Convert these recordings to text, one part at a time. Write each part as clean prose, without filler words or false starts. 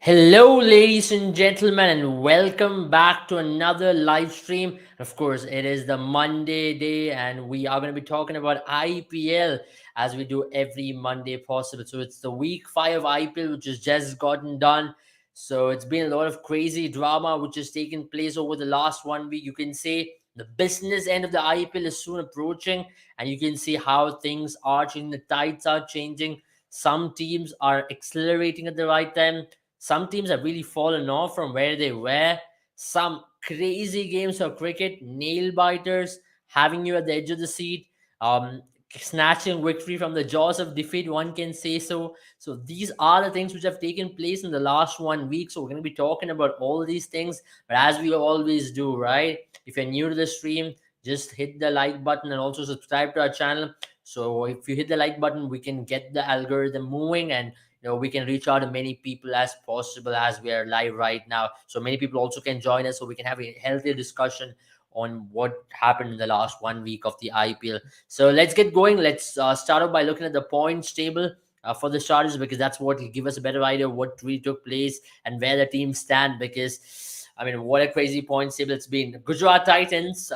Hello, ladies and gentlemen, and welcome back to another live stream. Of course, it is the Monday day, and we are going to be talking about IPL as we do every Monday possible. So, it's the week 5 of IPL, which has just gotten done. So, it's been a lot of crazy drama which has taken place over the last 1 week. You can say the business end of the IPL is soon approaching, and you can see how things are changing, the tides are changing. Some teams are accelerating at the right time, some teams have really fallen off from where they were. Some crazy games of cricket, nail biters, having you at the edge of the seat, um, snatching victory from the jaws of defeat, one can say so. So these are the things which have taken place in the last 1 week. So we're going to be talking about all these things. But as we always do, right? If you're new to the stream, just hit the like button and also subscribe to our channel. So if you hit the like button, we can get the algorithm moving, and we can reach out to many people as possible as we are live right now, so many people also can join us, so we can have a healthy discussion on what happened in the last 1 week of the IPL. So let's get going. Let's start off by looking at the points table for the starters, because that's what will give us a better idea of what really took place and where the teams stand. Because I mean, what a crazy points table it's been. Gujarat Titans,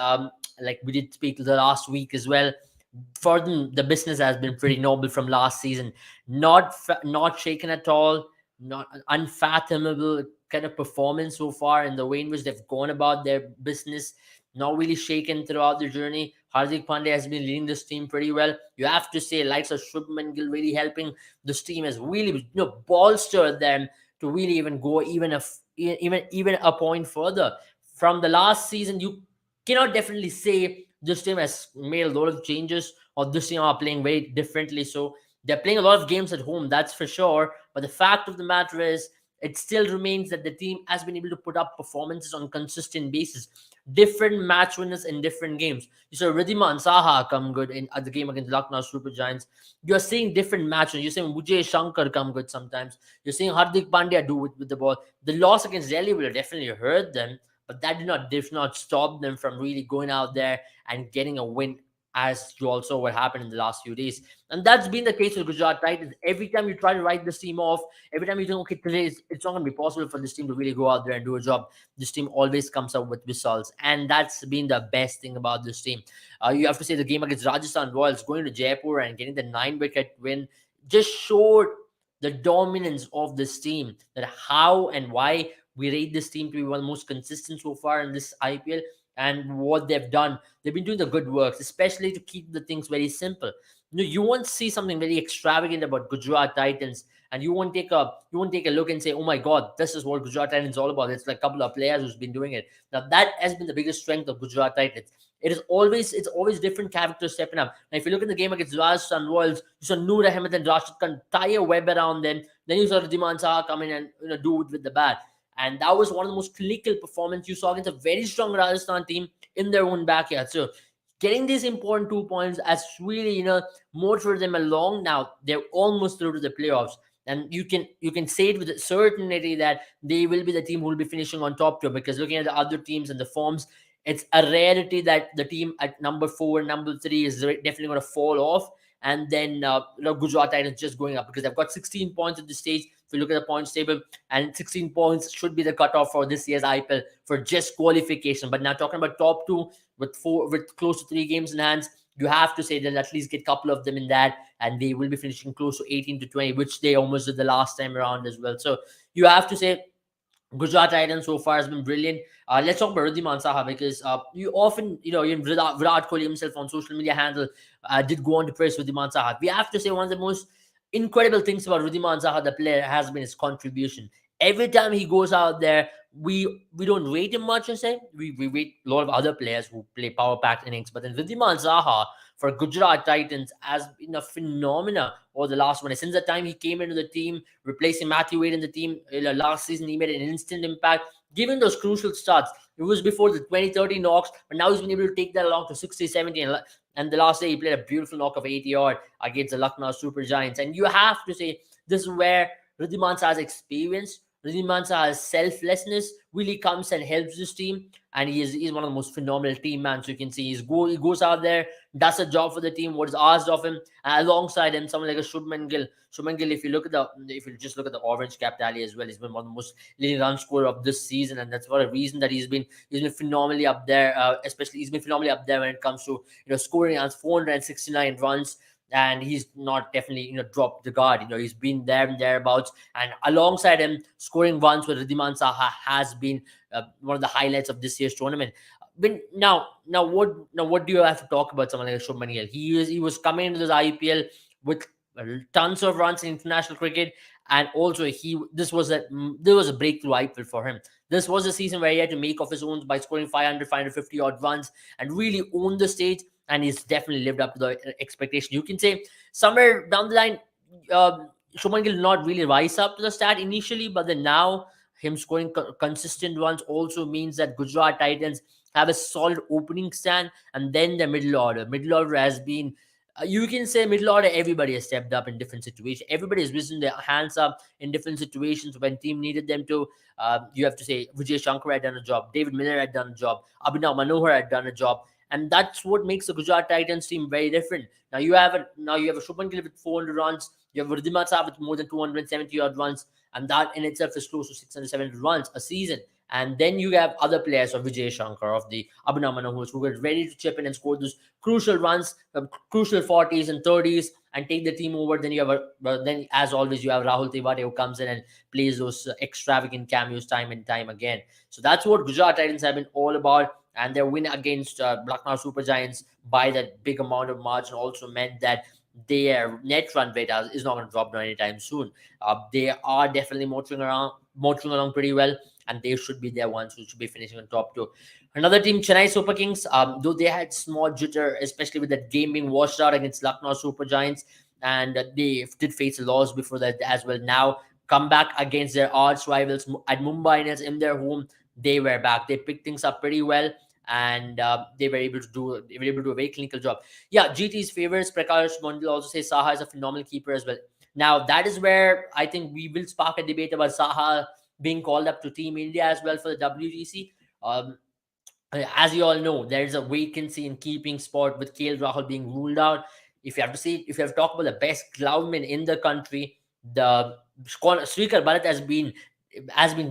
like we did speak to the last week as well, for them the business has been pretty noble from last season. Not shaken at all, not unfathomable kind of performance so far in the way in which they've gone about their business. Not really shaken throughout the journey. Hardik Pandey has been leading this team pretty well. You have to say, likes of Shubman Gill really helping. This team has really, bolstered them to really even go even a point further from the last season. You cannot definitely say this team has made a lot of changes, or this team are playing very differently. So they're playing a lot of games at home, that's for sure. But the fact of the matter is, it still remains that the team has been able to put up performances on consistent basis, different match winners in different games. You saw Ridhima and Saha come good in at the game against Lucknow Super Giants. You're seeing different matches. You're seeing Mujay Shankar come good sometimes. You're seeing Hardik Pandya do it with the ball. The loss against Delhi will definitely hurt them, but that did not stop them from really going out there and getting a win, as you also what happened in the last few days. And that's been the case with Gujarat Titans. Every time you try to write this team off, every time you think, okay, today it's not going to be possible for this team to really go out there and do a job, this team always comes up with results. And that's been the best thing about this team. You have to say the game against Rajasthan Royals, going to Jaipur and getting the 9-wicket win, just showed the dominance of this team, that how and why we rate this team to be one of the most consistent so far in this IPL. And what they've done, they've been doing the good works, especially to keep the things very simple. You won't see something very extravagant about Gujarat Titans, and you won't take a look and say, "Oh my God, this is what Gujarat Titans is all about." It's like a couple of players who's been doing it. Now that has been the biggest strength of Gujarat Titans. It's always different characters stepping up. Now, if you look at the game against Rajasthan Royals, you saw Noor Ahmed and Rashid Khan tie a web around them. Then you saw Diman Saha come in and do it with the bat. And that was one of the most clinical performances you saw against a very strong Rajasthan team in their own backyard. So getting these important 2 points has really, motivated them along. Now they're almost through to the playoffs. And you can say it with certainty that they will be the team who will be finishing on top tier, because looking at the other teams and the forms, it's a rarity that the team at number 4, number 3 is definitely going to fall off, and then Gujarat Titans just going up, because they've got 16 points at this stage. If you look at the points table, and 16 points should be the cutoff for this year's IPL for just qualification. But now talking about top 2 with close to 3 games in hands, you have to say they'll at least get a couple of them in that, and they will be finishing close to 18 to 20, which they almost did the last time around as well. So you have to say Gujarat Titans so far has been brilliant. Let's talk about Ridhiman Saha, because you often, even Virat Kohli himself on social media handle did go on to praise Ridhiman Saha. We have to say one of the most incredible things about Ridhiman Saha, the player, has been his contribution. Every time he goes out there, we don't rate him much, I say. We rate a lot of other players who play power packed innings, but then Ridhiman Saha for Gujarat Titans has been a phenomena over the last one. Since the time he came into the team, replacing Matthew Wade in the team last season, he made an instant impact, giving those crucial starts. It was before the 2030 knocks, but now he's been able to take that along to 60, 70. And the last day, he played a beautiful knock of 80 yard against the Lucknow Super Giants. And you have to say, this is where Ridhiman Saha's experience Riddiman Saha's selflessness really comes and helps this team, and he's one of the most phenomenal team man. So you can see he goes out there, does a job for the team, what is asked of him, and alongside him, someone like a Shubman Gill. Shubman Gill, if you just look at the orange cap tally as well, he's been one of the most leading run scorer of this season, and that's for a reason that he's been phenomenally up there. Especially he's been phenomenally up there when it comes to scoring around 469 runs. And he's not definitely dropped the guard. He's been there and thereabouts. And alongside him, scoring runs with Riddiman Saha has been one of the highlights of this year's tournament. But now what do you have to talk about someone like Shubman Gill? He was coming into this IPL with tons of runs in international cricket, and also there was a breakthrough IPL for him. This was a season where he had to make off his own by scoring 500, 550 odd runs and really own the stage. And he's definitely lived up to the expectation. You can say somewhere down the line, Shubman Gill not really rise up to the stat initially, but then now him scoring consistent runs also means that Gujarat Titans have a solid opening stand, and then the middle order. Middle order has been, you can say, middle order. Everybody has stepped up in different situations. Everybody has risen their hands up in different situations when team needed them to. You have to say Vijay Shankar had done a job, David Miller had done a job, Abhinav Manohar had done a job, and that's what makes the Gujarat Titans team very different. Now you have a Shubman Gill with 400 runs. You have Riddiman Saha with more than 270 odd runs, and that in itself is close to 670 runs a season. And then you have other players of Vijay Shankar, of the Abhinav Manohar, who get ready to chip in and score those crucial runs, crucial 40s and 30s, and take the team over. Then then as always, you have Rahul Tewari, who comes in and plays those extravagant cameos time and time again. So that's what Gujarat Titans have been all about. And their win against Lucknow Super Giants by that big amount of margin also meant that their net run rate is not going to drop down anytime soon. They are definitely motoring along pretty well, and they should be their ones who should be finishing on top two. Another team, Chennai Super Kings, though they had small jitter, especially with that game being washed out against Lucknow Super Giants, and they did face a loss before that as well. Now come back against their arch rivals at Mumbai Indians in their home. They were back. They picked things up pretty well, and they were able to do a very clinical job. Yeah, GT's favorites, Prakash Mondal, also say Saha is a phenomenal keeper as well. Now that is where I think we will spark a debate about Saha being called up to Team India as well for the WTC. Um, as you all know, there is a vacancy in keeping spot with KL Rahul being ruled out. If you have to talk about the best gloveman in the country, the Srikar Bharat has been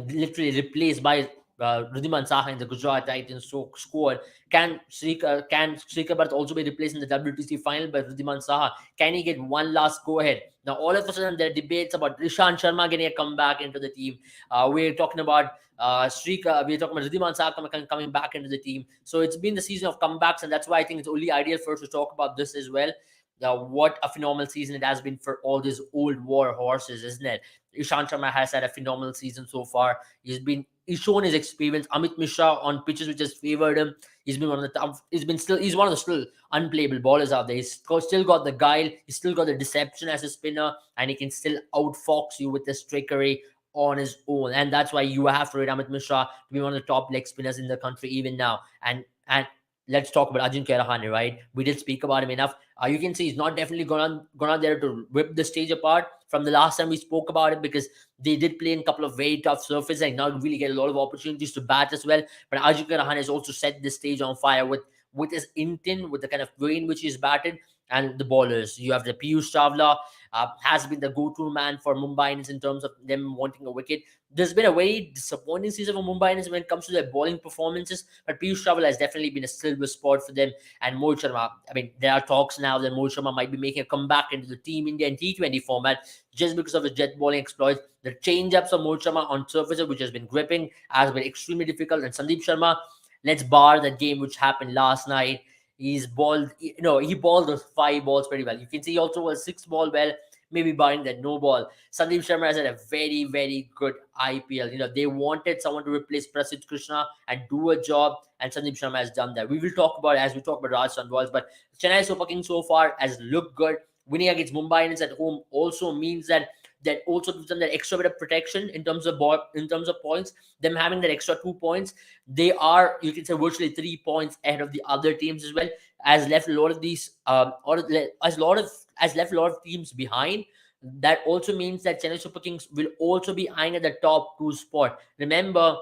literally replaced by Riddiman Saha in the Gujarat Titans squad. Can Srikar Bharat also be replaced in the WTC final by Riddiman Saha? Can he get one last go ahead? Now, all of a sudden, there are debates about Ishant Sharma getting a comeback into the team. We're talking about we're talking about Riddiman Saha coming back into the team. So it's been the season of comebacks, and that's why I think it's only ideal for us to talk about this as well. What a phenomenal season it has been for all these old war horses, isn't it? Ishant Sharma has had a phenomenal season so far. He's shown his experience. Amit Mishra on pitches which has favored him. He's been one of the tough. He's one of the still unplayable ballers out there. Still got the guile. He's still got the deception as a spinner, and he can still outfox you with his trickery on his own. And that's why you have to rate Amit Mishra to be one of the top leg spinners in the country even now. And let's talk about Ajinkya Rahane, right? We did speak about him enough. You can see he's not definitely gone on there to rip the stage apart from the last time we spoke about it, because they did play in a couple of very tough surfaces and not really get a lot of opportunities to bat as well. But Ajinkya Rahane has also set the stage on fire with his intent, with the kind of way in which he's batted, and the ballers. You have the Piyush Chawla, has been the go-to man for Mumbai Indians in terms of them wanting a wicket. There's been a very disappointing season for Mumbai Indians when it comes to their bowling performances, but Piyush Chawla has definitely been a silver spot for them. And Mohit Sharma, I mean, there are talks now that Mohit Sharma might be making a comeback into the Team India and T20 format just because of his jet bowling exploits. The change-ups of Mohit Sharma on surfaces, which has been gripping, has been extremely difficult. And Sandeep Sharma, let's bar that game which happened last night. He balled those 5 balls pretty well. You can see he also was 6 ball well, maybe barring that no ball. Sandeep Sharma has had a very, very good IPL. They wanted someone to replace Prasidh Krishna and do a job, and Sandeep Sharma has done that. We will talk about it as we talk about Rajasthan Royals, but Chennai Super Kings so far has looked good. Winning against Mumbai Indians at home also means that also gives them that extra bit of protection in terms of points. Them having that extra 2 points, they are, you can say, virtually 3 points ahead of the other teams as well. Has left a lot of these, or has left a lot of teams behind. That also means that Chennai Super Kings will also be eyeing at the top two spot. Remember,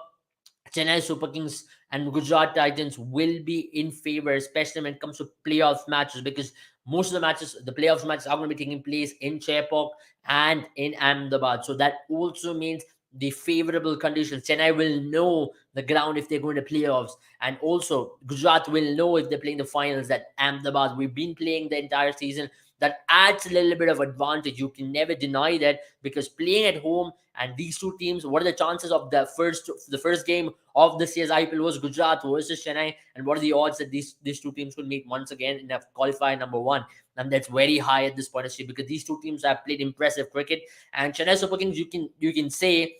Chennai Super Kings and Gujarat Titans will be in favor, especially when it comes to playoff matches, because most of the matches, the playoffs matches, are going to be taking place in Chepauk and in Ahmedabad. So that also means the favorable conditions. Chennai will know the ground if they're going to playoffs, and also Gujarat will know if they're playing the finals. That Ahmedabad, we've been playing the entire season. That adds a little bit of advantage. You can never deny that, because playing at home, and these two teams, what are the chances of the first game of this year's IPL was Gujarat versus Chennai, and what are the odds that these two teams will meet once again in a qualifier number one? And that's very high at this point of stage, because these two teams have played impressive cricket. And Chennai Super Kings, you can say,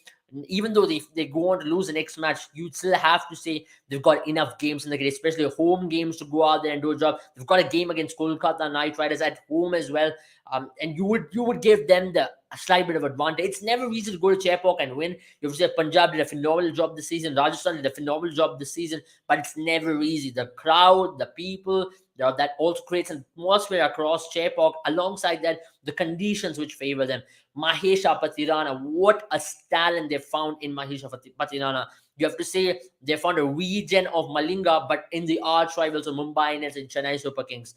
even though they go on to lose the next match, you still have to say they've got enough games in the game, especially home games, to go out there and do a job. They've got a game against Kolkata Knight Riders at home as well, and you would give them the a slight bit of advantage. It's never easy to go to Chepauk and win. You've said Punjab did a phenomenal job this season, Rajasthan did a phenomenal job this season, but it's never easy. The crowd, the people, that also creates an atmosphere across Chepauk. Alongside that, the conditions which favor them. Mahesha Patirana, what a talent they found in Mahesha Patirana. You have to say they found a regen of Malinga, but in the arch rivals of Mumbai Indians and Chennai Super Kings.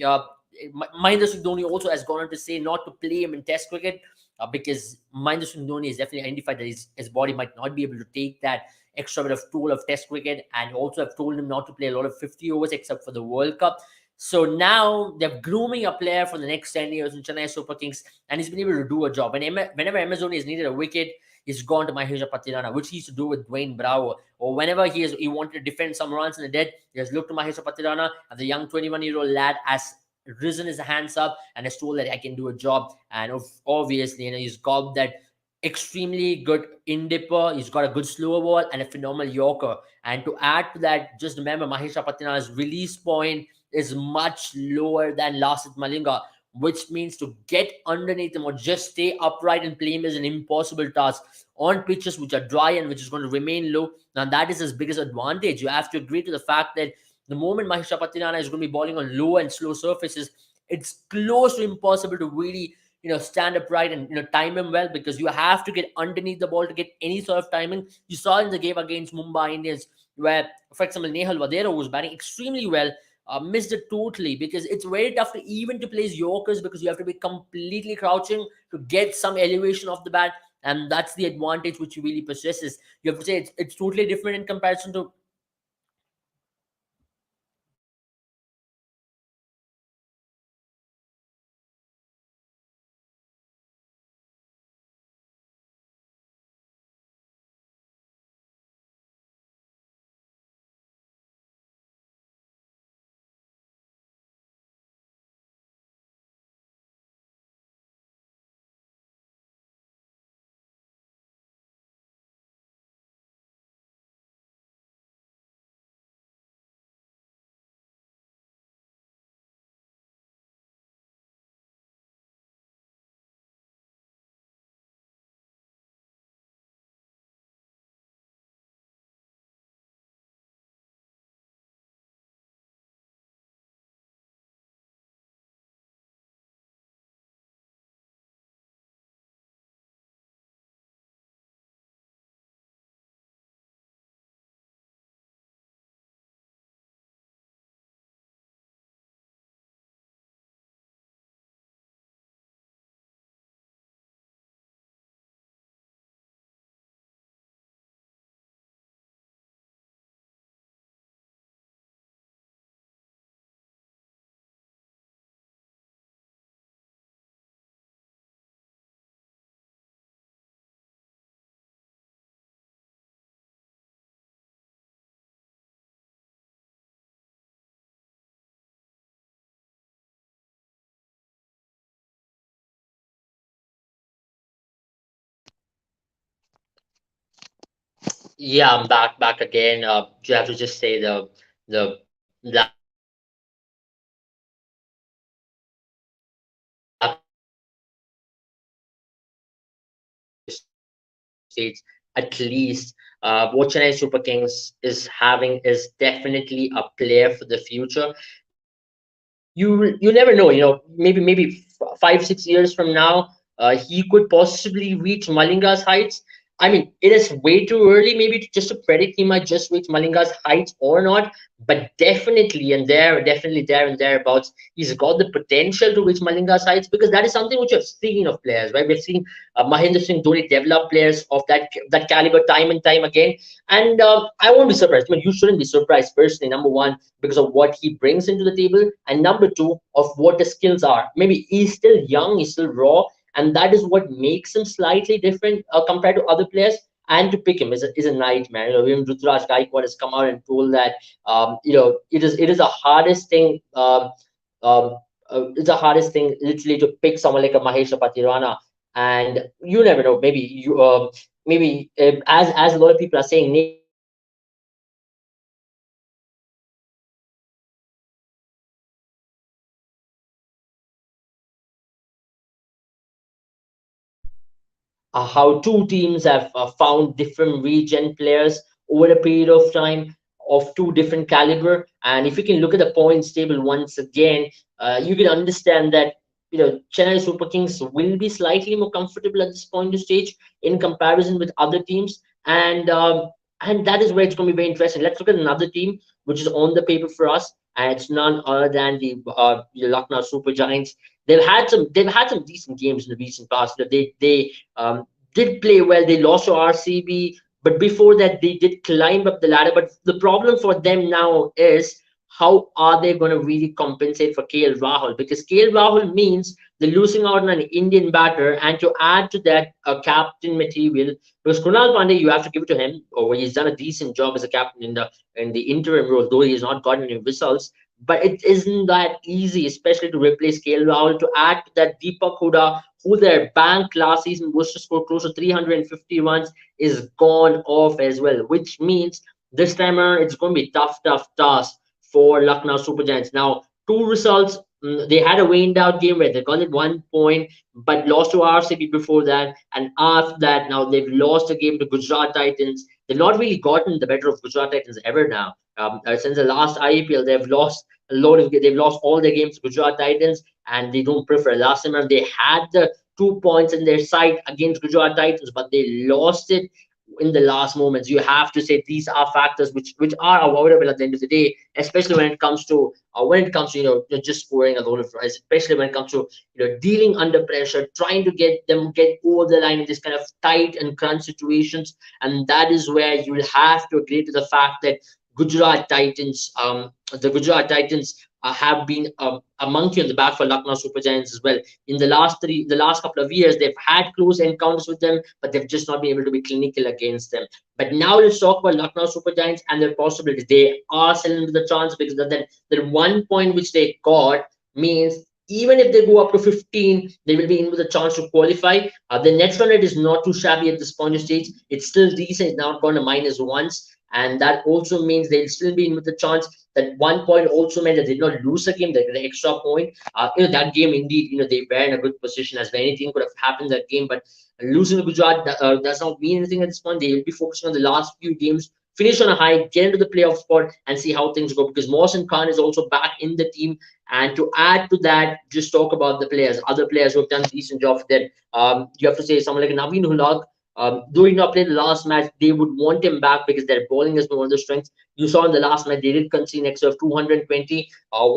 Uh, Mahendra Singh Dhoni also has gone on to say not to play him in Test cricket, because Mahendra Singh Dhoni has definitely identified that his body might not be able to take that extra bit of toll of Test cricket, and also have told him not to play a lot of 50 overs except for the World Cup. So now they're grooming a player for the next 10 years in Chennai Super Kings, and he's been able to do a job. And whenever Amazon has needed a wicket, he's gone to Mahesha Patirana, which he used to do with Dwayne Bravo. Or whenever he wanted to defend some runs in the dead, he has looked to Mahesha Patirana, and the young 21-year-old lad has risen his hands up and has told that I can do a job. And obviously, he's got that extremely good in dipper. He's got a good slower ball and a phenomenal Yorker. And to add to that, just remember Mahesha Patirana's release point is much lower than Lasit Malinga, which means to get underneath him or just stay upright and play him is an impossible task on pitches which are dry and which is going to remain low. Now, that is his biggest advantage. You have to agree to the fact that the moment Mahesha Patirana is going to be bowling on low and slow surfaces, it's close to impossible to really stand upright and time him well, because you have to get underneath the ball to get any sort of timing. You saw in the game against Mumbai Indians where, for example, Nehal Vadera, who was batting extremely well, missed it totally, because it's very tough to even to place Yorkers, because you have to be completely crouching to get some elevation of the bat, and that's the advantage which he really possesses. You have to say it's totally different in comparison to. Yeah, I'm back again. You have to just say the laptop is not states. At least what Chennai Super Kings is having is definitely a player for the future. You never know. Maybe 5 6 years from now, he could possibly reach Malinga's heights. I mean, it is way too early maybe to just to predict he might just reach Malinga's heights or not, but definitely there and thereabouts, he's got the potential to reach Malinga's heights because that is something which I've seen of players, right? We've seen Mahendra Singh Dhoni develop players of that caliber time and time again, and I won't be surprised. I mean, you shouldn't be surprised personally. Number one, because of what he brings into the table, and number two, of what the skills are. Maybe he's still young, he's still raw, and that is what makes him slightly different compared to other players. And to pick him is a nightmare. Even Ruturaj Gaikwad has come out and told that it is the hardest thing. Um, it's the hardest thing literally to pick someone like a Mahesh Patirana, and you never know. Maybe as a lot of people are saying, Nick Pope might be the best bowler in the IPL right now. And that is something which shows how two teams have found different regen players over a period of time of two different caliber. And if you can look at the points table once again, you can understand that Chennai Super Kings will be slightly more comfortable at this point of stage in comparison with other teams, and that is where it's going to be very interesting. Let's look at another team which is on the paper for us, and it's none other than the Lucknow Super Giants. They've had some decent games in the recent past. They did play well. They lost to RCB, but before that, they did climb up the ladder. But the problem for them now is how are they going to really compensate for KL Rahul? Because KL Rahul means they're losing out on an Indian batter, and to add to that, a captain material. Because Kunal Pandey, you have to give it to him, or he's done a decent job as a captain in the interim role, though he has not gotten any results. But it isn't that easy, especially to replace KL Rahul. To add to that, Deepak Huda, who their bank last season was to score close to 350 runs, is gone off as well, which means this time around it's going to be tough task for Lucknow Super Giants. Now, two results. They had a rained out game where they got it 1 point, but lost to RCB before that. And after that, now they've lost a game to Gujarat Titans. They've not really gotten the better of Gujarat Titans ever now. Since the last IPL, they've lost all their games to Gujarat Titans, and they don't prefer. Last time around, they had the 2 points in their side against Gujarat Titans, but they lost it in the last moments. You have to say these are factors which are avoidable at the end of the day, especially when it comes to just scoring a lot of runs, especially when it comes to dealing under pressure, trying to get over the line in this kind of tight and crunch situations. And that is where you will have to agree to the fact that Gujarat Titans, the Gujarat Titans have been a monkey on the back for Lucknow Super Giants as well. The last couple of years, they've had close encounters with them, but they've just not been able to be clinical against them. But now let's talk about Lucknow Super Giants and their possibilities. They are selling with the chance because that 1 point which they got means even if they go up to 15, they will be in with a chance to qualify. The net run rate is not too shabby at this point of stage. It's still decent. It's not gone to minus ones. And that also means they'll still be in with a chance. That 1 point also meant that they did not lose a game, the extra point. That game indeed, they were in a good position as well. Anything could have happened in that game, but losing to Gujarat does not mean anything at this point. They will be focusing on the last few games, finish on a high, get into the playoff spot, and see how things go. Because Mohsin Khan is also back in the team, and to add to that, just talk about the players, other players who have done a decent job. Then you have to say someone like Naveen Hulak. Though he not played the last match, they would want him back because their bowling has been one of the strengths. You saw in the last match, they did concede an extra of 220.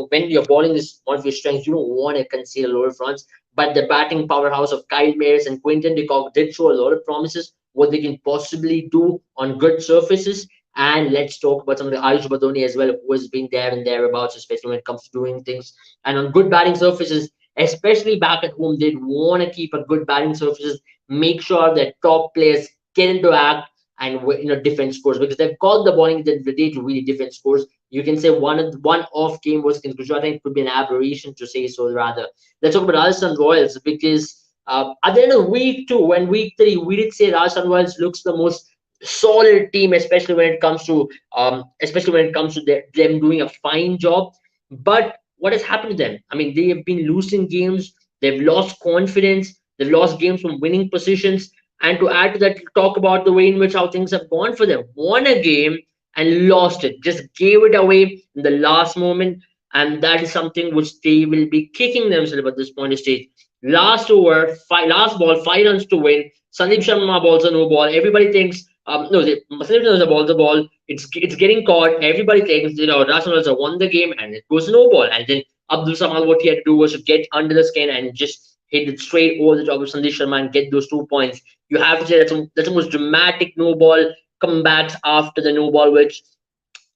When your bowling is one of your strengths, you don't want to concede a lot of runs. But the batting powerhouse of Kyle Mayers and Quinton de Kock did show a lot of promises, what they can possibly do on good surfaces. And let's talk about some of the Ayush Badoni as well, who has been there and thereabouts, especially when it comes to doing things. And on good batting surfaces, especially back at home, they'd want to keep a good batting surfaces, make sure that top players get into act and defense scores because they've got the bowling at the end of the day to really defend scores. You can say one off game was against Gujarat. It could be an aberration to say so rather. Let's talk about Rajasthan Royals because at the end of week two, when week three, we did say Rajasthan Royals looks the most solid team, especially when it comes to them doing a fine job. But what has happened to them? I mean, they have been losing games. They've lost confidence. They've lost games from winning positions. And to add to that, talk about the way in which how things have gone for them. Won a game and lost it. Just gave it away in the last moment. And that is something which they will be kicking themselves at this point of stage. Last over, last ball, 5 runs to win. Sandeep Sharma balls a no ball. Everybody thinks, no, Sandeep Sharma balls the ball. It's getting caught. Everybody thinks, Rajasthan Royals have won the game, and it goes no ball. And then Abdul Samal, what he had to do was to get under the skin and just hit it straight over the top of Sandeep Sharma and get those 2 points. You have to say that's the most dramatic no ball comebacks after the no ball, which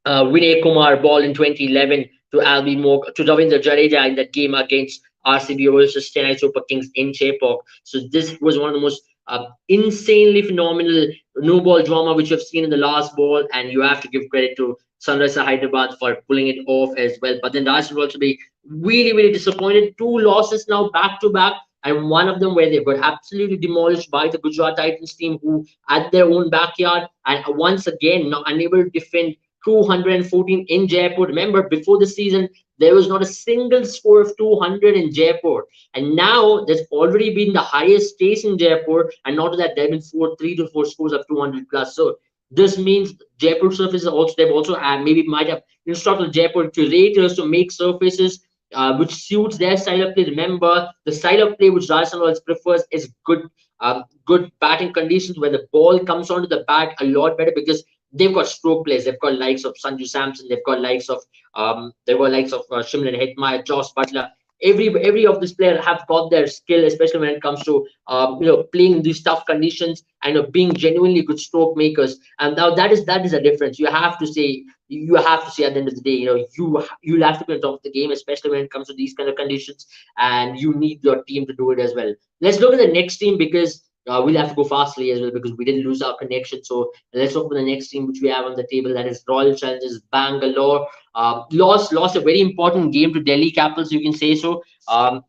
Vinay Kumar ball in 2011 to Albi Mook to Ravindra Jadeja in that game against RCB versus Chennai Super Kings in Chepauk. So this was one of the most insanely phenomenal no ball drama which you've seen in the last ball, and you have to give credit to Sunrisers Hyderabad for pulling it off as well. But then Rajasthan will also be really disappointed. Two losses now back to back. And one of them where they got absolutely demolished by the Gujarat Titans team, who at their own backyard and once again not unable to defend 214 in Jaipur. Remember, before the season, there was not a single score of 200 in Jaipur. And now there's already been the highest chase in Jaipur. And not that there have been 3 to 4 scores of 200 plus. So this means Jaipur surfaces also, they've also maybe might have instructed Jaipur curators to make surfaces which suits their style of play. Remember, the style of play which Rajasthan Royals prefers is good batting conditions where the ball comes onto the bat a lot better because they've got stroke players. They've got likes of Sanju Samson. They've got likes of Shimlan Hetmeyer, Josh Butler. Every of these players have got their skill, especially when it comes to playing in these tough conditions and being genuinely good stroke makers. And now that is a difference. You have to say at the end of the day, you'll have to be on top of the game, especially when it comes to these kind of conditions, and you need your team to do it as well. Let's look at the next team because we'll have to go fastly as well because we didn't lose our connection. So let's look for the next team which we have on the table. That is Royal Challengers Bangalore. Lost a very important game to Delhi Capitals. You can say so. Uh,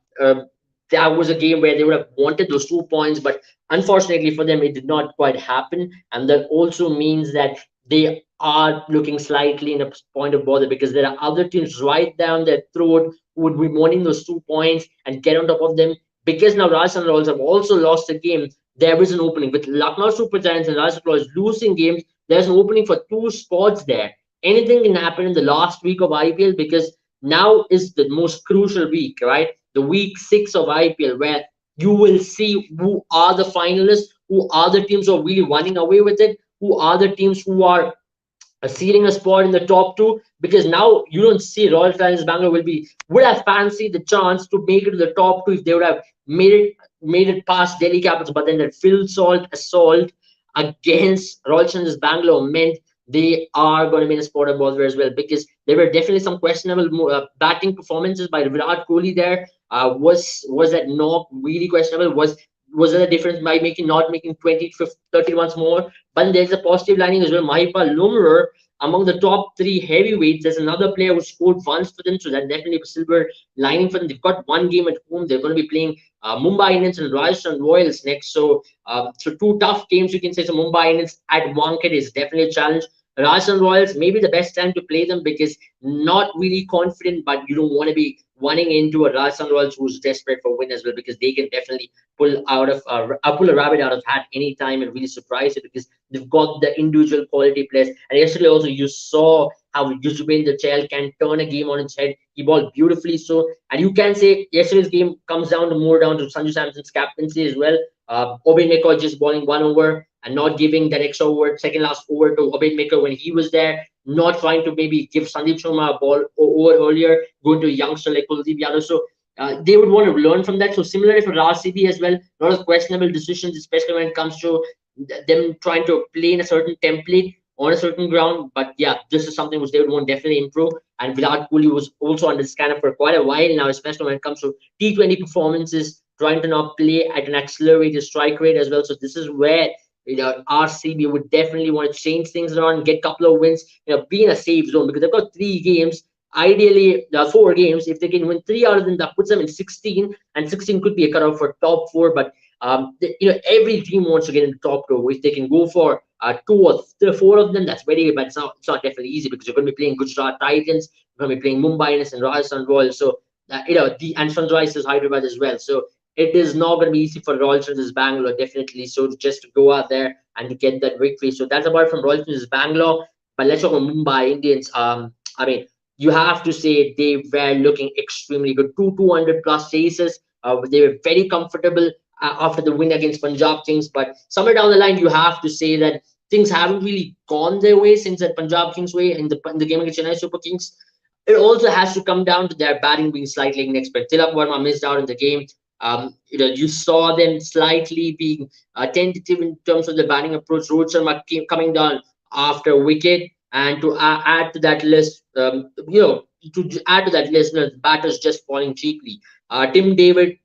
that was a game where they would have wanted those 2 points, but unfortunately for them, it did not quite happen. And that also means that they are looking slightly in a point of bother because there are other teams right down their throat who would be wanting those 2 points and get on top of them. Because now Rajasthan Royals have also lost a game, there is an opening with Lucknow Super Giants and Rajasthan Royals losing games. There's an opening for two spots there. Anything can happen in the last week of IPL because now is the most crucial week, right? The week 6 of IPL, where you will see who are the finalists, who are the teams who are really running away with it, who are the teams who are sealing a spot in the top two, because now you don't see Royal Challengers Bangalore would have fancied the chance to make it to the top two if they would have made it past Delhi Capitals, but then that Phil Salt assault against Royal Challengers Bangalore meant they are going to be in a spot of bother as well because there were definitely some questionable batting performances by Virat Kohli there. Was that knock really questionable? Was there a difference by not making 20, 50, 30 runs more? But there's a positive lining as well. Mahipal Lumrer, among the top three heavyweights, there's another player who scored runs for them, so that definitely a silver lining for them. They've got one game at home. They're going to be playing Mumbai Indians and Rajasthan Royals next. So two tough games you can say. So Mumbai Indians at Wankhede is definitely a challenge. Rajasthan Royals, maybe the best time to play them because not really confident, but you don't want to be running into a Rajasthan Royals who's desperate for win as well because they can definitely pull a rabbit out of hat anytime and really surprise you because they've got the individual quality players. And yesterday also you saw how Yuzvendra Chahal can turn a game on its head. He bowled beautifully. So, and you can say yesterday's game comes down to Sanju Samson's captaincy as well. Obed Mekar just bowling 1 over and not giving that extra over, second last over to Obed Mekar when he was there. Not trying to maybe give Sandeep Sharma a ball over earlier, going to a youngster like Kuldeep Yadav. So they would want to learn from that. So similarly for RCB as well, a lot of questionable decisions, especially when it comes to them trying to play in a certain template on a certain ground. But yeah, this is something which they would want to definitely improve. And Virat Kohli was also under scanner for quite a while now, especially when it comes to T20 performances, trying to now play at an accelerated strike rate as well. So this is where RCB would definitely want to change things around and get a couple of wins, be in a safe zone because they've got 3 games. Ideally, 4 games. If they can win 3 out of them, that puts them in 16, and 16 could be a cutoff for top 4. But every team wants to get in the top 2. If they can go for 2 or 4 of them, that's very good. But it's not definitely easy because you're going to be playing Gujarat Titans, you're going to be playing Mumbai Indians and Rajasthan Royals. So and Sunrisers Hyderabad as well. So it is not going to be easy for Royal Challengers Bangalore, definitely. So just to go out there and to get that victory. So that's about from Royal Challengers Bangalore. But let's talk about Mumbai Indians. I mean, you have to say they were looking extremely good. 200 plus chases. They were very comfortable after the win against Punjab Kings. But somewhere down the line, you have to say that things haven't really gone their way since that Punjab Kings way in the game against Chennai Super Kings. It also has to come down to their batting being slightly inexperienced. Tilak Verma missed out in the game. You saw them slightly being tentative in terms of the batting approach. Rohit Sharma came coming down after a wicket, and to add to that list, to add to that list, batters just falling cheaply. Tim David,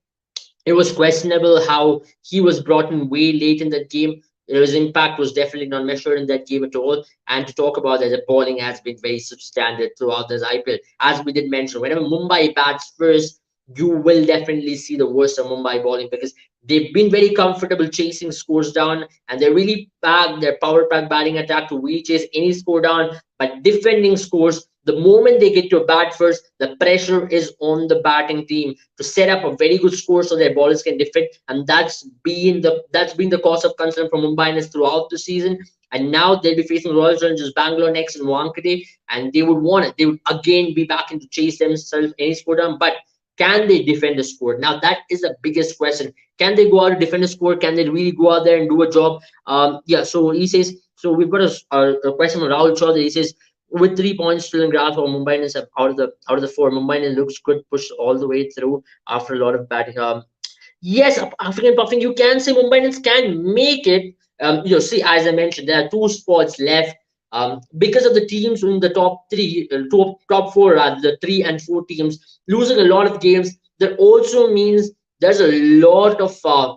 it was questionable how he was brought in way late in that game. His impact was definitely not measured in that game at all. And to talk about that, the bowling has been very substandard throughout this IPL. As we did mention, whenever Mumbai bats first, you will definitely see the worst of Mumbai bowling because they've been very comfortable chasing scores down and they really pack their power pack batting attack to really chase any score down. But defending scores, the moment they get to a bat first, the pressure is on the batting team to set up a very good score so their bowlers can defend, and that's been the cause of concern for Mumbai Indians throughout the season. And now they'll be facing Royal Challengers Bangalore next in Wankhede, and they would want it. They would again be back into chase themselves any score down, but can they defend the score? Now that is the biggest question. Can they go out to defend the score? Can they really go out there and do a job? Yeah. So he says. So we've got a question from Rahul Chaudhary. He says, with 3 points still in grasp for Mumbai Indians out of the four, Mumbai Indians looks good, pushed all the way through after a lot of batting. Yes, African puffing, you can say Mumbai Indians can make it. See, as I mentioned, there are two spots left. Because of the teams in the top three, top four, rather, the 3 and 4 teams losing a lot of games, that also means there's a lot of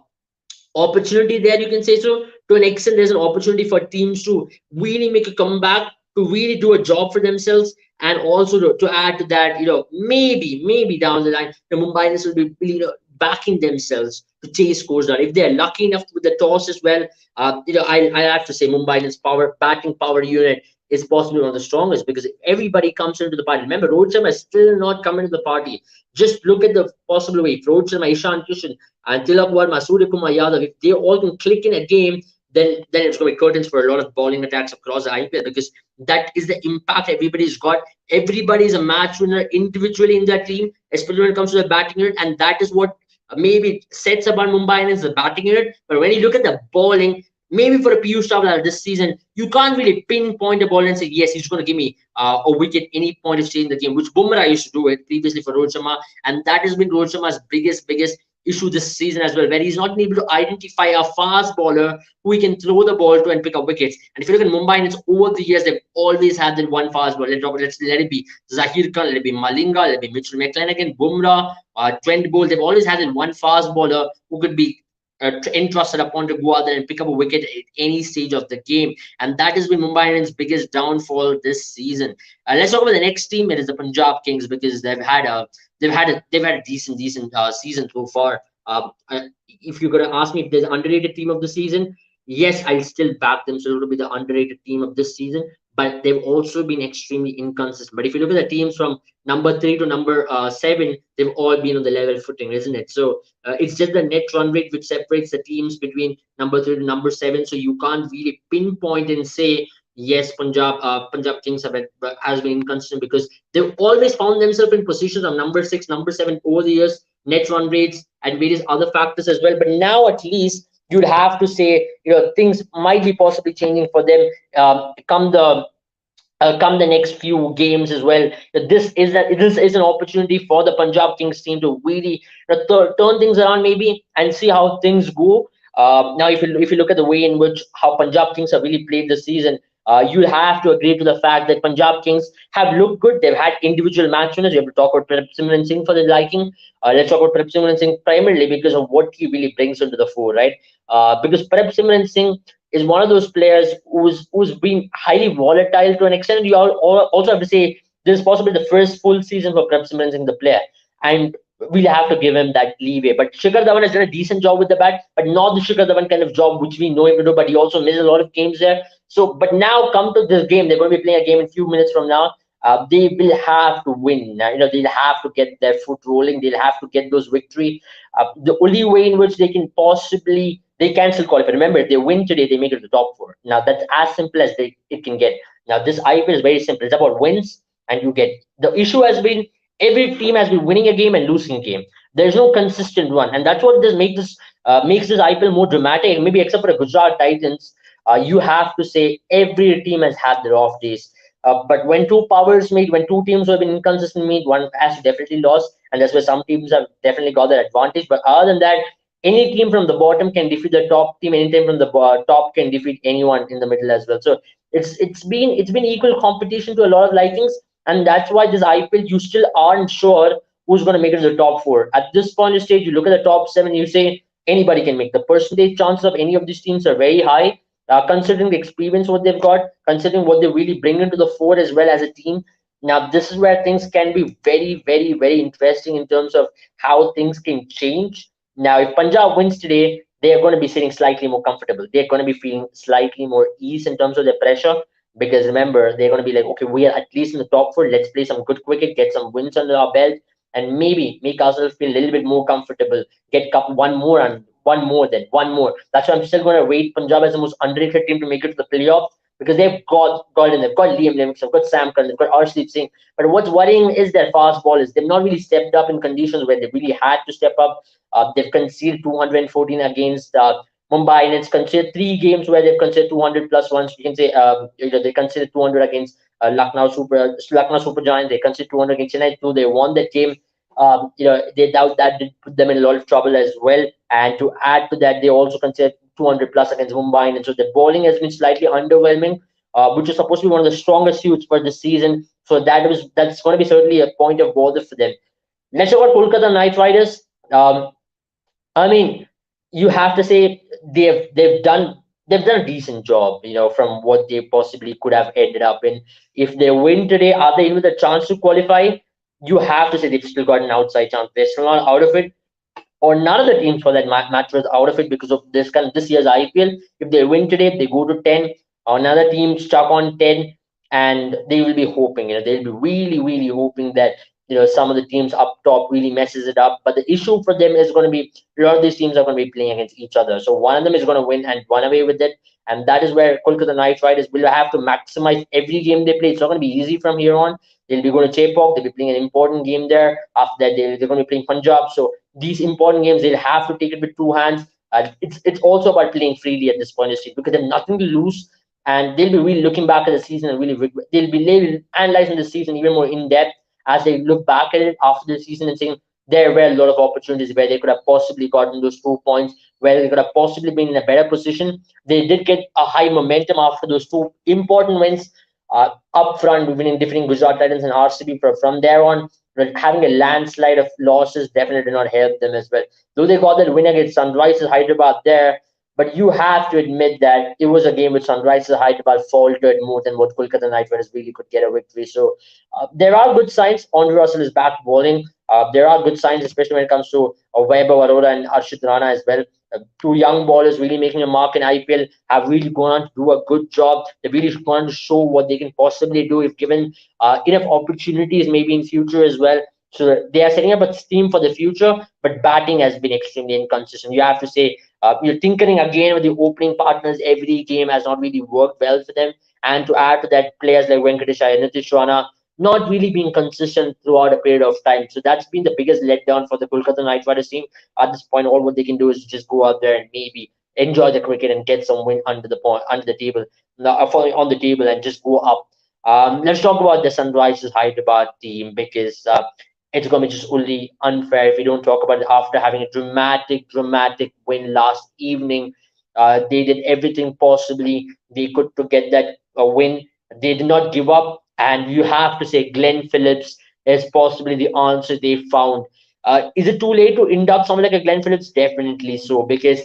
opportunity there, you can say. So to an extent, there's an opportunity for teams to really make a comeback, to really do a job for themselves, and also to add to that, maybe down the line the Mumbai Indians will be backing themselves to chase scores down if they're lucky enough with the toss as well. I have to say Mumbai Indians power batting power unit is possibly one of the strongest, because if everybody comes into the party, remember Rohit Sharma is still not coming to the party. Just look at the possible way. If Rohit Sharma, Ishan Kishan, and Tilak Verma, Surya Kumar Yadav, if they all can click in a game, then it's going to be curtains for a lot of bowling attacks across the IPL, because that is the impact everybody's got. Everybody is a match winner individually in that team, especially when it comes to the batting unit, and that is what maybe sets up on Mumbai Indians, the batting unit. But when you look at the bowling, maybe for a Piyush Chawla this season, you can't really pinpoint a ball and say, yes, he's going to give me a wicket any point of stage in the game, which Bumrah used to do it previously for Rohit Sharma. And that has been Rohit Sharma's biggest issue this season as well, where he's not able to identify a fast bowler who he can throw the ball to and pick up wickets. And if you look at Mumbai Indians over the years, they've always had that one fast bowler. Let's let it be Zahir Khan, let it be Malinga, let it be Mitchell McClenaghan, Bumrah, Trent Bolt. They've always had that one fast bowler who could be entrusted upon to go out there and pick up a wicket at any stage of the game. And that has been Mumbai Indians' biggest downfall this season. Let's talk about the next team. It is the Punjab Kings, because they've had a decent season so far. If you're going to ask me if there's an underrated team of the season, yes, I'll still back them. So it'll be the underrated team of this season. But they've also been extremely inconsistent. But if you look at the teams from number 3 to number 7, they've all been on the level footing, isn't it? So it's just the net run rate which separates the teams between number 3 to number 7. So you can't really pinpoint and say, yes, Punjab Kings has been inconsistent, because they've always found themselves in positions of number 6, number 7 over the years, net run rates and various other factors as well. But now at least you'd have to say, things might be possibly changing for them come the next few games as well. This is an opportunity for the Punjab Kings team to really turn things around maybe and see how things go. Now, if you look at the way in which how Punjab Kings have really played this season, you'll have to agree to the fact that Punjab Kings have looked good. They've had individual match winners. You have to talk about Pradeep Simran Singh for the liking. Let's talk about Pradeep Simran Singh primarily because of what he really brings into the fore, right? Because Pradeep Simran Singh is one of those players who's been highly volatile to an extent. You also have to say this is possibly the first full season for Pradeep Simran Singh, the player, and we'll have to give him that leeway. But Shikhar Dhawan has done a decent job with the bat, but not the Shikhar Dhawan kind of job which we know him to do. But he also missed a lot of games there. So, but now come to this game, they're going to be playing a game in a few minutes from now. They will have to win. They'll have to get their foot rolling. They'll have to get those victory. The only way in which they can still qualify. Remember, if they win today, they make it to the top 4. Now that's as simple as it can get. Now this IPL is very simple. It's about wins, and you get. The issue has been every team has been winning a game and losing a game. There's no consistent one, and that's what this makes this IPL more dramatic. Maybe except for the Gujarat Titans, you have to say every team has had their off days. But when two powers meet, when two teams have been inconsistent meet, one has definitely lost, and that's where some teams have definitely got that advantage. But other than that, any team from the bottom can defeat the top team. Any team from the top can defeat anyone in the middle as well. So it's been equal competition to a lot of likings, and that's why this IPL you still aren't sure who's going to make it to the top four. At this point of stage, you look at the top seven, you say anybody can make. The percentage chances of any of these teams are very high, considering the experience what they've got, considering what they really bring into the four as well as a team. Now, this is where things can be very, very, very interesting in terms of how things can change. Now, if Punjab wins today, they are going to be sitting slightly more comfortable. They're going to be feeling slightly more ease in terms of their pressure because remember, they're going to be like, okay, we are at least in the top four. Let's play some good cricket, get some wins under our belt, and maybe make ourselves feel a little bit more comfortable. Get cup one more and one more, then one more. That's why I'm still going to rate Punjab as the most underrated team to make it to the playoffs because they've got Liam Livingstone, they've got Sam Curran, they've got Arshdeep Singh. But what's worrying is their fast ball is they've not really stepped up in conditions where they really had to step up. They've conceded 214 against Mumbai, and it's considered three games where they've considered 200 plus once. You can say they considered 200 against Lucknow Super Giants. They considered 200 against Chennai too. They won that game. They doubt that did put them in a lot of trouble as well. And to add to that, they also considered 200 plus against Mumbai, and so the bowling has been slightly underwhelming, which is supposed to be one of the strongest suits for the season. So that's going to be certainly a point of bother for them. Let's talk about Kolkata Knight Riders. Um, I mean, you have to say they've done a decent job, from what they possibly could have ended up in. If they win today, are they in with a chance to qualify? You have to say they've still got an outside chance. They're still not out of it, or none of the teams for that matter is out of it because of this year's IPL. If they win today, they go to 10. Another team stuck on 10, and they will be hoping. They'll be really, really hoping that some of the teams up top really messes it up. But the issue for them is going to be a lot of these teams are going to be playing against each other. So one of them is going to win and run away with it, and that is where Kolkata Knight Riders will have to maximize every game they play. It's not going to be easy from here on. They'll be going to Chepok. They'll be playing an important game there. After that, they're going to be playing Punjab. So these important games, they'll have to take it with two hands. It's also about playing freely at this point in stage because they have nothing to lose, and they'll be really looking back at the season and they'll be analyzing the season even more in depth as they look back at it after the season and saying there were a lot of opportunities where they could have possibly gotten those 2 points, where they could have possibly been in a better position. They did get a high momentum after those two important wins up front, winning defeating Gujarat Titans and RCB. From there on, but having a landslide of losses definitely did not help them as well. Though they got that win against Sunrisers Hyderabad there, but you have to admit that it was a game which Sunrisers Hyderabad faltered more than what Kolkata Knight Riders really could get a victory. So there are good signs. Andre Russell is back bowling. There are good signs, especially when it comes to Vaibhav Arora and Arshit Rana as well. Two young ballers really making a mark in IPL have really gone on to do a good job. They've really gone on to show what they can possibly do if given enough opportunities, maybe in future as well. So they are setting up a team for the future, but batting has been extremely inconsistent. You have to say you're tinkering again with the opening partners. Every game has not really worked well for them. And to add to that, players like Venkatesh Iyer, Nitish Rana not really being consistent throughout a period of time. So that's been the biggest letdown for the Kolkata Knight Riders team. At this point, all what they can do is just go out there and maybe enjoy the cricket and get some win under the table, on the table, and just go up. Let's talk about the Sunrisers Hyderabad team because it's going to be just only unfair if we don't talk about it after having a dramatic win last evening. They did everything possibly they could to get that win. They did not give up, and you have to say Glenn Phillips is possibly the answer they found. Is it too late to induct someone like a Glenn Phillips? Definitely so, because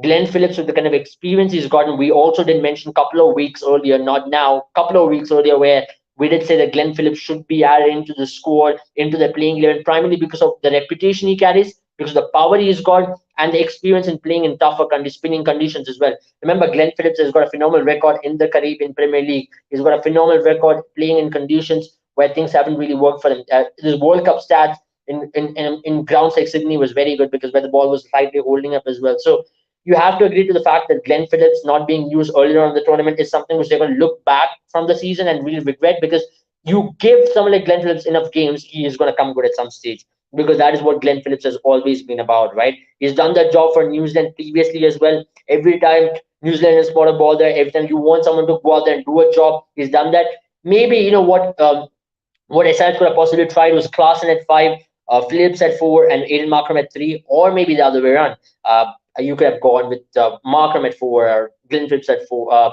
Glenn Phillips, with the kind of experience he's gotten, we also did mention a couple of weeks earlier, not now, couple of weeks earlier, where we did say that Glenn Phillips should be added into the squad, into the playing 11, primarily because of the reputation he carries, because of the power he's got, and the experience in playing in tougher spinning conditions as well. Remember, Glenn Phillips has got a phenomenal record in the Caribbean Premier League. He's got a phenomenal record playing in conditions where things haven't really worked for him. His World Cup stats in grounds like Sydney was very good because where the ball was slightly holding up as well. So you have to agree to the fact that Glenn Phillips not being used earlier on in the tournament is something which they're going to look back from the season and really regret because you give someone like Glenn Phillips enough games, he is going to come good at some stage, because that is what Glenn Phillips has always been about, right? He's done that job for New Zealand previously as well. Every time New Zealand has put a ball there, every time you want someone to go out there and do a job, he's done that. Maybe you know what SRH could have possibly tried was Klaassen at five, Phillips at four, and Aiden Markram at three, or maybe the other way around. You could have gone with Markram at four, or Glenn Phillips at four,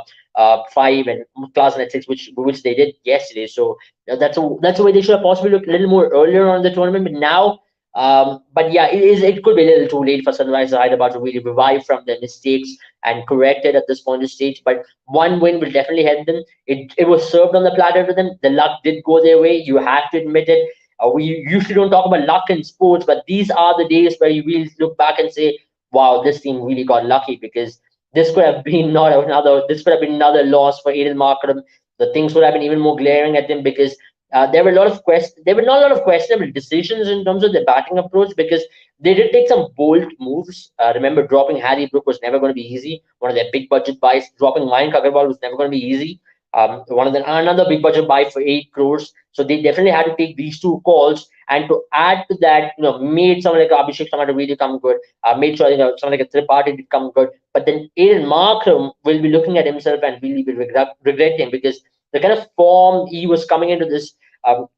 five, and Klaassen at six, which they did yesterday. So that's a way they should have possibly looked a little more earlier on in the tournament. But now, but yeah, it could be a little too late for Sunrisers Hyderabad to really revive from their mistakes and correct it at this point of stage. But one win will definitely help them. It was served on the platter to them. The luck did go their way. You have to admit it. We usually don't talk about luck in sports, but these are the days where you really look back and say, "Wow, this team really got lucky," because this could have been not another. This could have been another loss for Aiden Markram. The things would have been even more glaring at them, because there were a lot of there were not a lot of questionable decisions in terms of their batting approach, because they did take some bold moves. Remember, dropping Harry Brook was never going to be easy. One of their big budget buys. Dropping Mayank Agarwal was never going to be easy. One of the another big budget buy for 8 crores. So they definitely had to take these two calls, and to add to that, made someone like Abhishek Sharma really come good. Made sure someone like a Tripathi did come good. But then Aiden Markram will be looking at himself and really be regretting, because the kind of form he was coming into this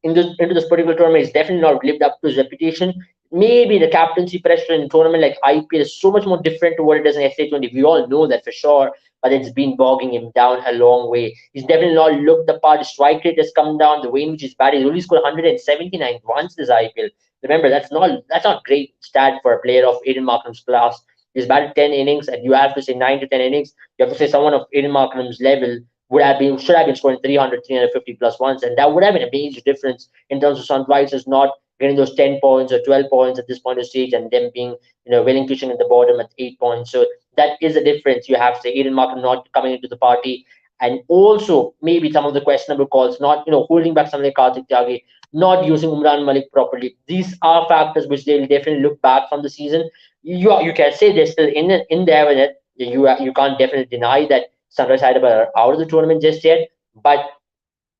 into this particular tournament is definitely not lived up to his reputation. Maybe the captaincy pressure in a tournament like IPL is so much more different to what it is in SA20. We all know that for sure, but it's been bogging him down a long way. He's definitely not looked the part. His strike rate has come down. The way in which he's batting, he's only scored 179 once this IPL. Remember, that's not great stat for a player of Aiden Markram's class. He's batted 10 innings, and you have to say 9 to 10 innings. You have to say someone of Aiden Markram's level should have been scoring 300, 350 plus once, and that would have been a major difference in terms of Sunrisers not getting those 10 points or 12 points at this point of stage, and them being willing fishing at the bottom at 8 points. So that is a difference. You have to say Aiden Markham not coming into the party, and also maybe some of the questionable calls, not holding back something like Karthik Tyagi, not using Umran Malik properly. These are factors which they'll definitely look back from the season. You can say they're still in there with it. You can't definitely deny that Sunrise Hyderabad are out of the tournament just yet, but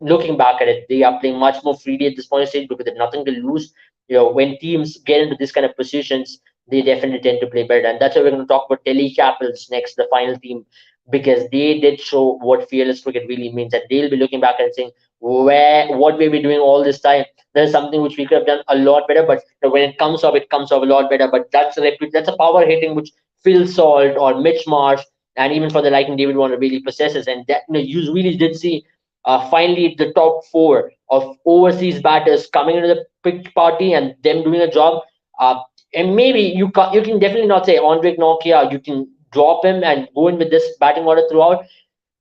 looking back at it, they are playing much more freely at this point of stage, because they have nothing to lose. When teams get into this kind of positions, they definitely tend to play better. And that's why we're going to talk about Delhi Capitals next, the final team, because they did show what fearless cricket really means. And they'll be looking back and saying, what were we doing all this time? There's something which we could have done a lot better, but when it comes off a lot better. But that's a power hitting which Phil Salt or Mitch Marsh, and even for the liking David Warner, really possesses. And that you really did see finally the top four of overseas batters coming into the pitch party and them doing a job. Uh, and maybe you can definitely not say Andre Nokia. You can drop him and go in with this batting order throughout.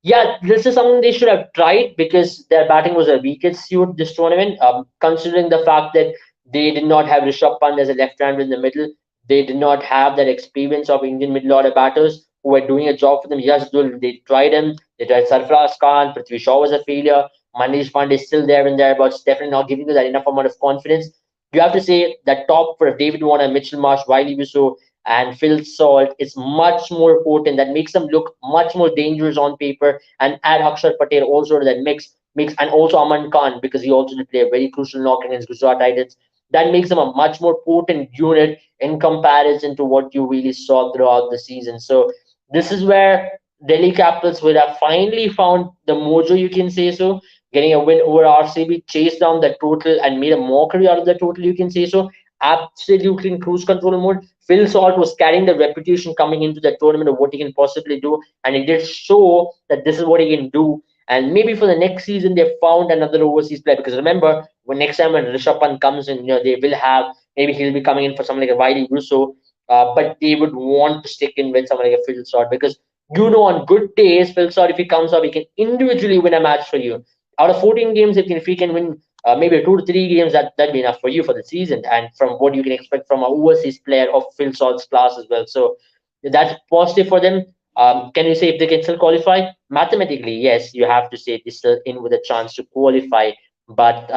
Yeah, this is something they should have tried, because their batting was a weakest suit this tournament. Considering the fact that they did not have Rishabh Pant as a left-hander in the middle, they did not have that experience of Indian middle order batters who were doing a job for them. Yes, they tried him. They tried Sarfaraz Khan. Prithvi Shaw was a failure. Manish Pandey is still there and thereabouts, definitely not giving you that enough amount of confidence. You have to say that top for David Warner, Mitchell Marsh, Wiley Wiso, and Phil Salt is much more potent. That makes them look much more dangerous on paper. And add Akshar Patel also to that mix, and also Aman Khan, because he also did play a very crucial knock against Gujarat Titans. That makes them a much more potent unit in comparison to what you really saw throughout the season. So this is where Delhi Capitals would have finally found the mojo, you can say so, getting a win over RCB, chased down the total and made a mockery out of the total, you can say so. Absolutely in cruise control mode. Phil Salt was carrying the reputation coming into the tournament of what he can possibly do, and he did show that this is what he can do. And maybe for the next season, they found another overseas player, because remember, when next time when Rishabh Pant comes in, they will have, maybe he'll be coming in for someone like a Wiley Russo, but they would want to stick in with someone like a Phil Salt, because on good days, Phil Salt, if he comes up, he can individually win a match for you. Out of 14 games, if he can win maybe 2 to 3 games, that'd be enough for you for the season. And from what you can expect from an overseas player of Phil Salt's class as well. So that's positive for them. Can you say if they can still qualify? Mathematically, yes, you have to say they're still in with a chance to qualify. But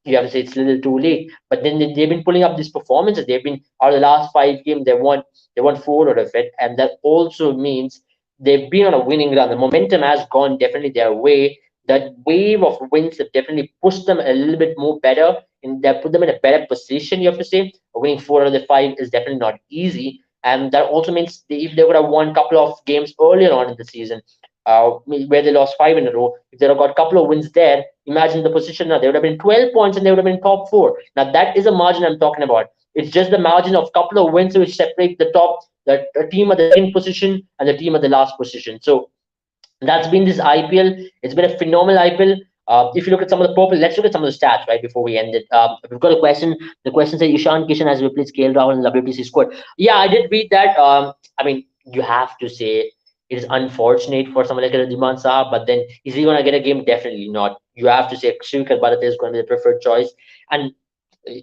you have to say it's a little too late. But then they've been pulling up these performances. They've been out of the last 5 games, they won 4 out of it, and that also means they've been on a winning run. The momentum has gone definitely their way. that wave of wins have definitely pushed them a little bit more better, and that put them in a better position. You have to say, winning 4 out of the 5 is definitely not easy, and that also means if they would have won a couple of games earlier on in the season, where they lost 5 in a row, if they would have got a couple of wins there, imagine the position now. They would have been 12 points and they would have been top four. Now that is a margin I'm talking about. It's just the margin of a couple of wins which separate the team at the second position and the team at the last position. So that's been this IPL. It's been a phenomenal IPL. If you look at some of the purple, let's look at some of the stats right before we end it. We've got a question. The question says Ishan Kishan has replaced KL Rahul in the WTC squad. Yeah, I did read that. I mean, you have to say it is unfortunate for someone like Diman Saha, but then is he going to get a game? Definitely not. You have to say Srikanth Bharat is going to be the preferred choice. And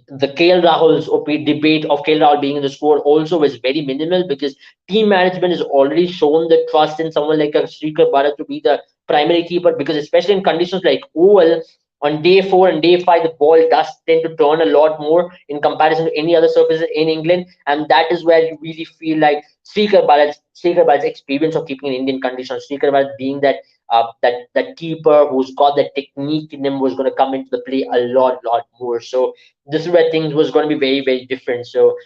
the KL Rahul's debate of KL Rahul being in the squad also was very minimal because team management has already shown the trust in someone like a Srikanth Bharat to be the primary keeper, because especially in conditions like OL, on day 4 and day 5, the ball does tend to turn a lot more in comparison to any other surfaces in England. And that is where you really feel like Srikanth Bharat's experience of keeping in Indian conditions, Srikanth Bharat being that keeper who's got the technique in him, was going to come into the play a lot more. So this is where things was going to be very different. So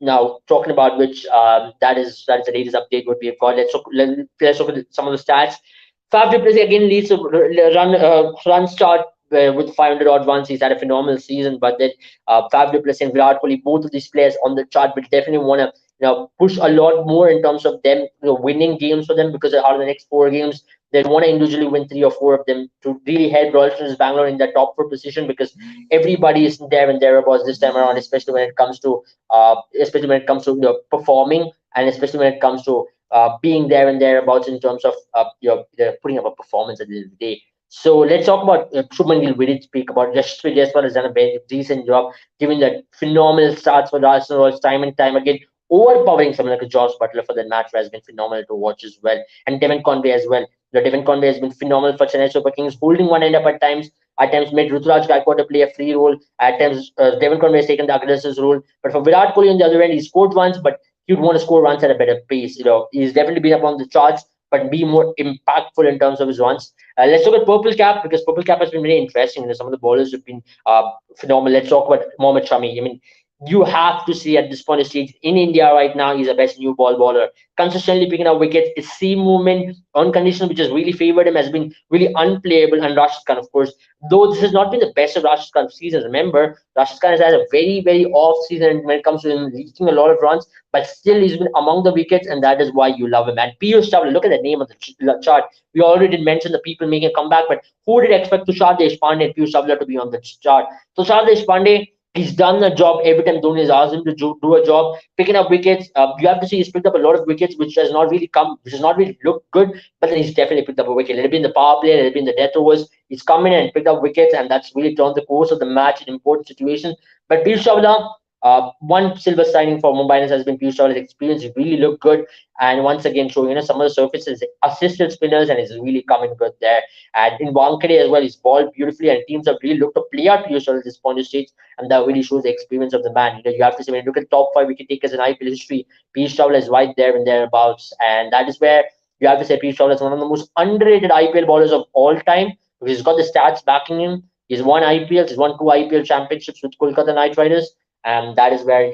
now talking about which that is the latest update what we have got. Let's look at some of the stats. Fab du Plessis again leads a run start with 500 odd runs. He's had a phenomenal season, but then Fab du Plessis and Virat Kohli, both of these players on the chart, will definitely want to push a lot more in terms of them winning games for them, because out of the next 4 games they'll want to individually win 3 or 4 of them to really help Royal Challengers Bangalore in the top 4 position, because everybody is there and thereabouts this time around, especially when it comes to performing, and especially when it comes to being there and thereabouts in terms of putting up a performance at the end of the day. So let's talk about Shubman Gill. We did speak about Yashasvi Jaiswal has done a very decent job, giving that phenomenal starts for the Arsenal Royals time and time again, overpowering someone like a Josh Butler for that match, where has been phenomenal to watch as well, and Devon Conway as well. Devon Conway has been phenomenal for Chennai Super Kings, holding one end up at times made Ruturaj Gaikwad to play a free role. At times, Devon Conway has taken the aggressive role. But for Virat Kohli on the other end, he scored once, but he'd want to score runs at a better pace. He's definitely been up on the charts, but be more impactful in terms of his runs. Let's look at Purple Cap, because Purple Cap has been very interesting. Some of the bowlers have been phenomenal. Let's talk about Mohammad Shami. I mean, you have to see at this point of stage in India right now, he's the best new ball bowler. Consistently picking up wickets, his seam movement on conditions which has really favored him has been really unplayable. And Rashid Khan, of course, though this has not been the best of Rashid Khan's seasons. Remember, Rashid Khan has had a very off season when it comes to him leaking a lot of runs, but still he's been among the wickets, and that is why you love him. And Piyush Chawla, look at the name of the chart. We already did mention the people making a comeback, but who did expect Tushar Deshpande and Piyush Chawla to be on the chart? Tushar Deshpande, he's done a job every time Dhoni has asked him to do a job, picking up wickets. You have to see he's picked up a lot of wickets, which has not really looked good. But then he's definitely picked up a wicket. Let it be in the power play, let it be in the death overs. He's come in and picked up wickets, and that's really turned the course of the match in important situations. But Piyush Chawla, one silver signing for Mumbai Indians has been Piyush Chawla's experience. He really looked good, and once again showing some of the surfaces assisted spinners, and he's really coming good there. And in Wankhede as well, he's balled beautifully, and teams have really looked to play out Piyush Chawla at this point of stage, and that really shows the experience of the man. You have to say, when you look at top 5 wicket takers in IPL history, Piyush Chawla is right there and thereabouts, and that is where you have to say Piyush Chawla is one of the most underrated IPL bowlers of all time, because he's got the stats backing him. He's won IPLs, he's won 2 IPL championships with Kolkata Knight Riders, and that is where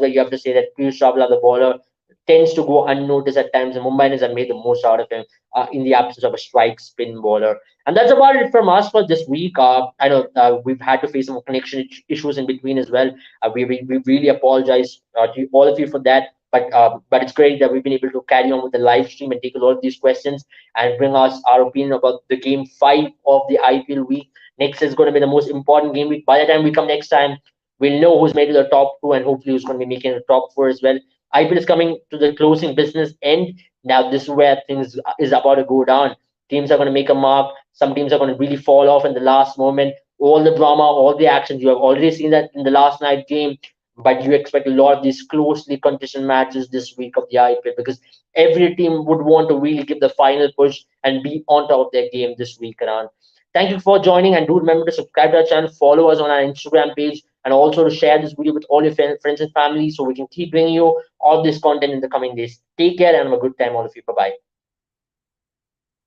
you have to say that Piyush Chawla, the bowler, tends to go unnoticed at times, and Mumbai Indians have made the most out of him in the absence of a strike spin bowler. And that's about it from us for this week. I know we've had to face some connection issues in between as well. We really apologize to all of you for that. But it's great that we've been able to carry on with the live stream and take a lot of these questions and bring us our opinion about the game 5 of the IPL week. Next is going to be the most important game week. By the time we come next time, we'll know who's made to the top 2 and hopefully who's going to be making the top 4 as well. IPL is coming to the closing business end. Now this is where things is about to go down. Teams are going to make a mark. Some teams are going to really fall off in the last moment. All the drama, all the action, you have already seen that in the last night game. But you expect a lot of these closely contested matches this week of the IPL, because every team would want to really give the final push and be on top of their game this week around. Thank you for joining, and do remember to subscribe to our channel, follow us on our Instagram page, and also to share this video with all your friends and family, so we can keep bringing you all this content in the coming days. Take care and have a good time, all of you. Bye bye.